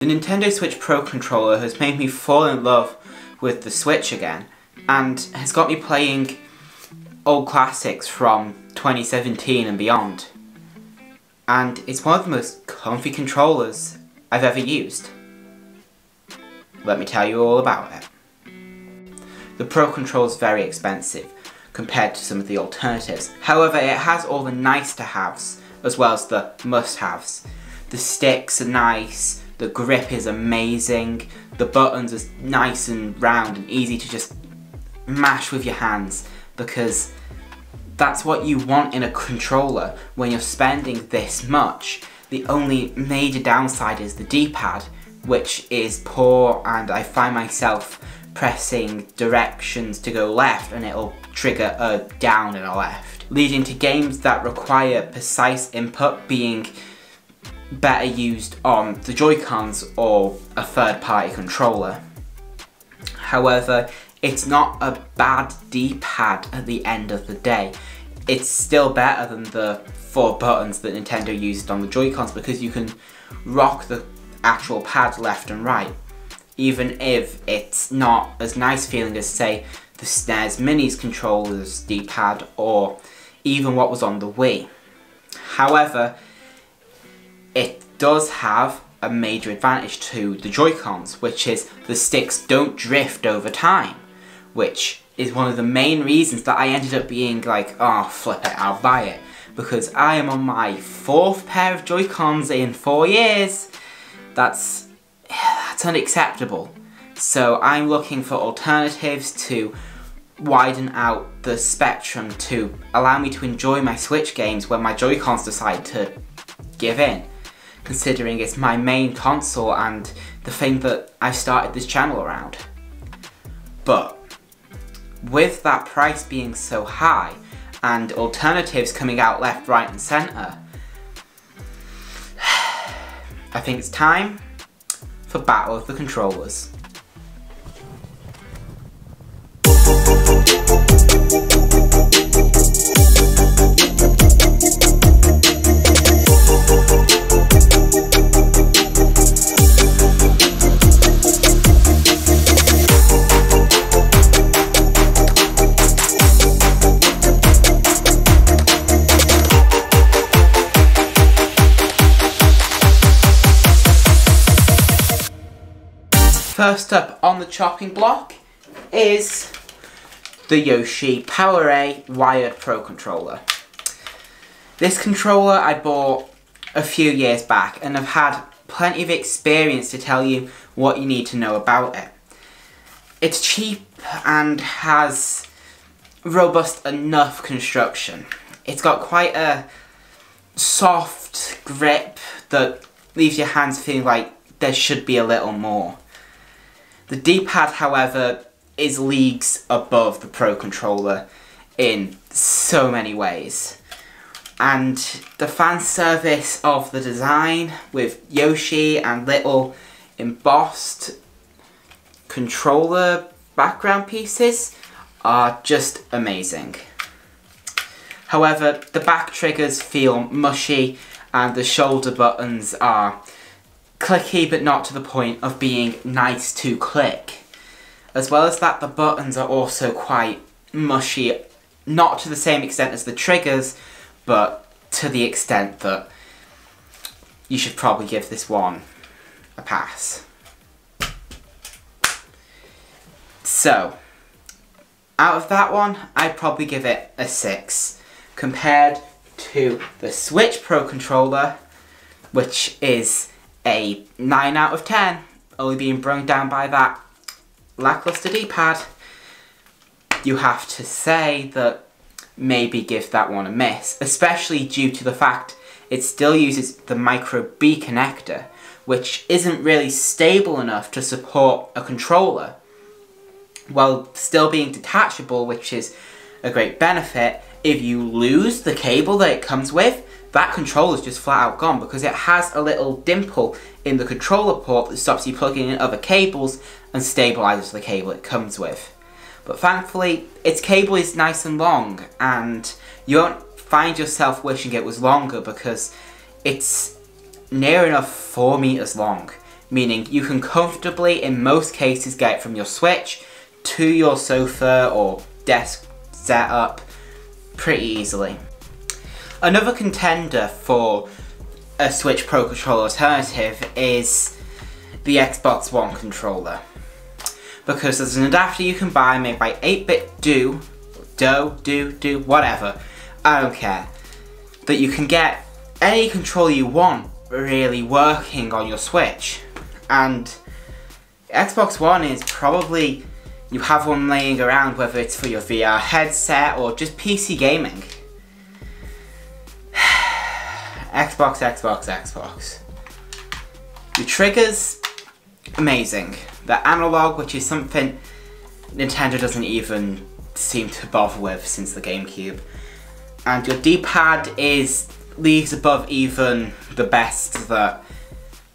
The Nintendo Switch Pro Controller has made me fall in love with the Switch again, and has got me playing old classics from 2017 and beyond. And it's one of the most comfy controllers I've ever used. Let me tell you all about it. The Pro Controller is very expensive compared to some of the alternatives. However, it has all the nice-to-haves as well as the must-haves. The sticks are nice, the grip is amazing, the buttons are nice and round and easy to just mash with your hands, because that's what you want in a controller when you're spending this much. The only major downside is the D-pad, which is poor, and I find myself pressing directions to go left and it'll trigger a down and a left, leading to games that require precise input being better used on the Joy-Cons or a third-party controller. However, it's not a bad D-pad at the end of the day. It's still better than the 4 buttons that Nintendo used on the Joy-Cons, because you can rock the actual pad left and right, even if it's not as nice feeling as, say, the SNES Mini's controller's D-pad or even what was on the Wii. However, it does have a major advantage to the Joy-Cons, which is the sticks don't drift over time, which is one of the main reasons that I ended up being like, oh flip it, I'll buy it, because I am on my 4th pair of Joy-Cons in 4 years. That's unacceptable. So I'm looking for alternatives to widen out the spectrum to allow me to enjoy my Switch games when my Joy-Cons decide to give in, considering it's my main console and the thing that I started this channel around. But with that price being so high and alternatives coming out left, right and centre, I think it's time for Battle of the Controllers. First up on the chopping block is the Yoshi PowerA Wired Pro Controller. This controller I bought a few years back and have had plenty of experience to tell you what you need to know about it. It's cheap and has robust enough construction. It's got quite a soft grip that leaves your hands feeling like there should be a little more. The D-pad, however, is leagues above the Pro Controller in so many ways. And the fan service of the design with Yoshi and little embossed controller background pieces are just amazing. However, the back triggers feel mushy and the shoulder buttons are clicky but not to the point of being nice to click. As well as that, the buttons are also quite mushy, not to the same extent as the triggers, but to the extent that you should probably give this one a pass. So, out of that one, I'd probably give it a 6, compared to the Switch Pro Controller, which is a 9 out of 10, only being brought down by that lackluster D-pad. You have to say that maybe give that one a miss, especially due to the fact it still uses the micro B connector, which isn't really stable enough to support a controller, while still being detachable, which is a great benefit. If you lose the cable that it comes with, that controller's just flat out gone, because it has a little dimple in the controller port that stops you plugging in other cables and stabilises the cable it comes with. But thankfully, its cable is nice and long, and you won't find yourself wishing it was longer, because it's near enough 4 meters long, meaning you can comfortably, in most cases, get it from your Switch to your sofa or desk setup pretty easily. Another contender for a Switch Pro Controller alternative is the Xbox One controller, because there's an adapter you can buy made by 8-Bit Do, whatever, I don't care, that you can get any controller you want really working on your Switch. And Xbox One is probably, you have one laying around, whether it's for your VR headset or just PC gaming. Xbox. The triggers, amazing. The analog, which is something Nintendo doesn't even seem to bother with since the Gamecube. And your D-pad leagues above even the best that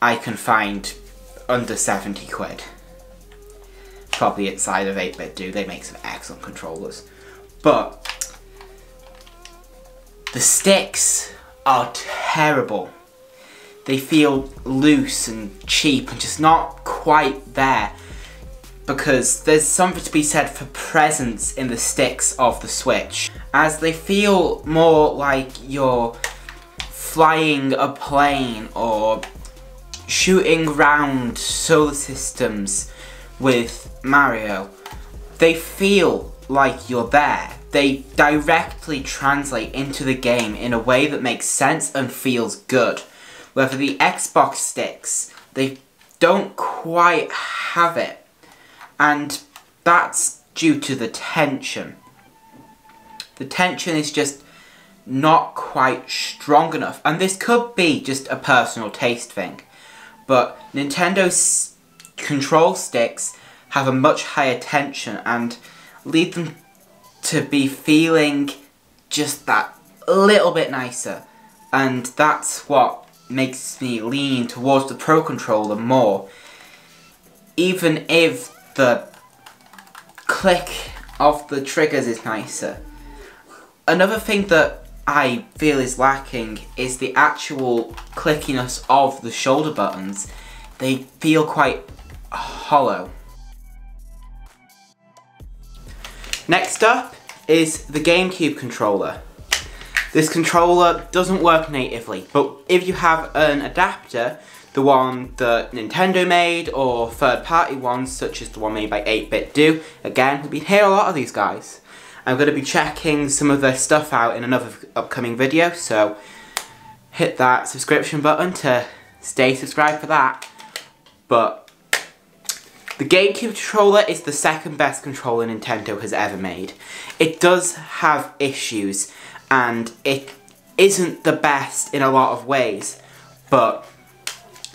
I can find under 70 quid. Probably inside of 8-Bit Do, they make some excellent controllers. But the sticks are terrible. They feel loose and cheap and just not quite there, because there's something to be said for presence in the sticks of the Switch, as they feel more like you're flying a plane or shooting round solar systems with Mario. They feel like you're there. They directly translate into the game in a way that makes sense and feels good. Whether the Xbox sticks, they don't quite have it. And that's due to the tension. The tension is just not quite strong enough. And this could be just a personal taste thing. But Nintendo's control sticks have a much higher tension and lead them to be feeling just that little bit nicer. And that's what makes me lean towards the Pro Controller more. Even if the click of the triggers is nicer. Another thing that I feel is lacking is the actual clickiness of the shoulder buttons. They feel quite hollow. Next up is the Gamecube controller. This controller doesn't work natively, but if you have an adapter, the one that Nintendo made, or third-party ones such as the one made by 8-Bit Do, again, we've been hearing a lot of these guys. I'm going to be checking some of their stuff out in another upcoming video, so hit that subscription button to stay subscribed for that. But the Gamecube controller is the second best controller Nintendo has ever made. It does have issues, and it isn't the best in a lot of ways, but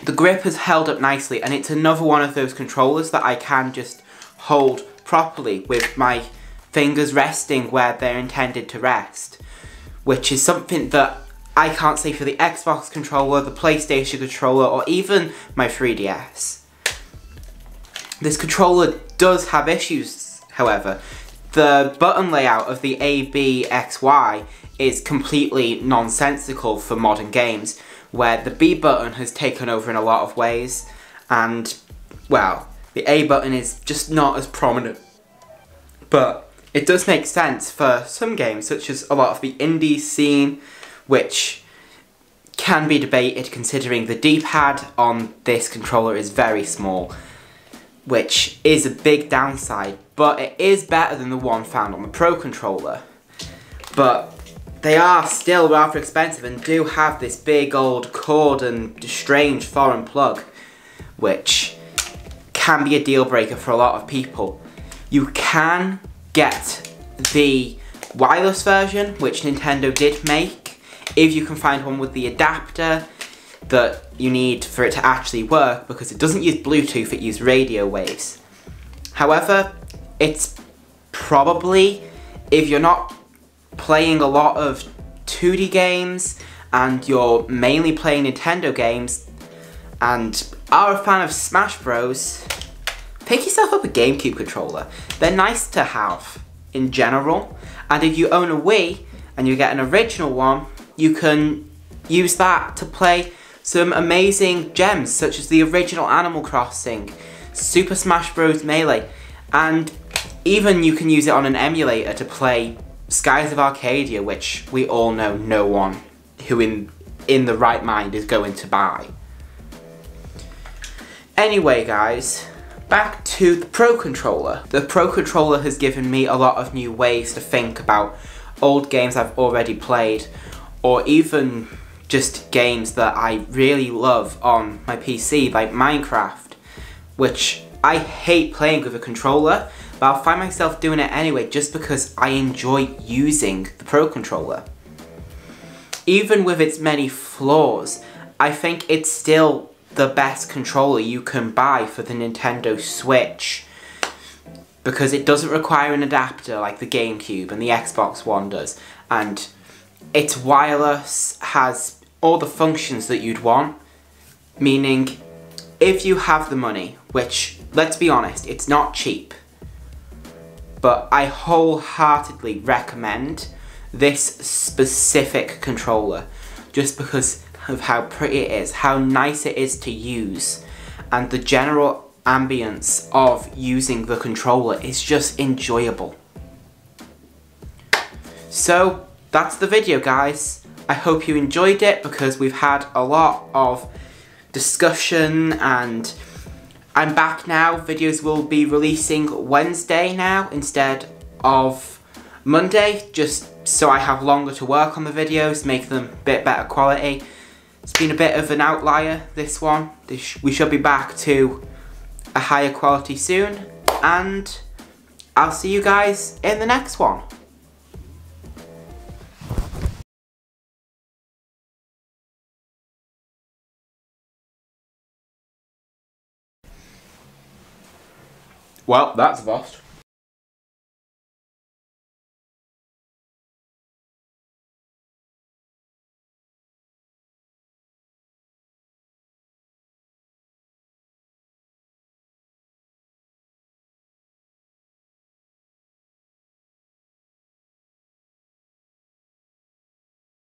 the grip has held up nicely, and it's another one of those controllers that I can just hold properly with my fingers resting where they're intended to rest, which is something that I can't say for the Xbox controller, the PlayStation controller, or even my 3DS. This controller does have issues, however. The button layout of the A, B, X, Y is completely nonsensical for modern games, where the B button has taken over in a lot of ways, and, well, the A button is just not as prominent. But it does make sense for some games, such as a lot of the indie scene, which can be debated considering the D-pad on this controller is very small, which is a big downside, but it is better than the one found on the Pro Controller. But they are still rather expensive and do have this big old cord and strange foreign plug, which can be a deal breaker for a lot of people. You can get the wireless version, which Nintendo did make, if you can find one with the adapter that you need for it to actually work, because it doesn't use Bluetooth, it uses radio waves. However, it's probably, if you're not playing a lot of 2D games and you're mainly playing Nintendo games and are a fan of Smash Bros, pick yourself up a Gamecube controller. They're nice to have in general, and if you own a Wii and you get an original one, you can use that to play some amazing gems such as the original Animal Crossing, Super Smash Bros. Melee, and even you can use it on an emulator to play Skies of Arcadia, which we all know no one who in the right mind is going to buy. Anyway guys, back to the Pro Controller. The Pro Controller has given me a lot of new ways to think about old games I've already played, or even just games that I really love on my PC, like Minecraft, which I hate playing with a controller, but I'll find myself doing it anyway just because I enjoy using the Pro Controller. Even with its many flaws, I think it's still the best controller you can buy for the Nintendo Switch, because it doesn't require an adapter like the Gamecube and the Xbox One does, and it's wireless, has all the functions that you'd want, meaning if you have the money, which, let's be honest, it's not cheap, but I wholeheartedly recommend this specific controller just because of how pretty it is, how nice it is to use, and the general ambience of using the controller is just enjoyable. So that's the video guys. I hope you enjoyed it because we've had a lot of discussion and I'm back now. Videos will be releasing Wednesday now instead of Monday, just so I have longer to work on the videos, make them a bit better quality. It's been a bit of an outlier, this one. We should be back to a higher quality soon, and I'll see you guys in the next one. Well, that's a bust.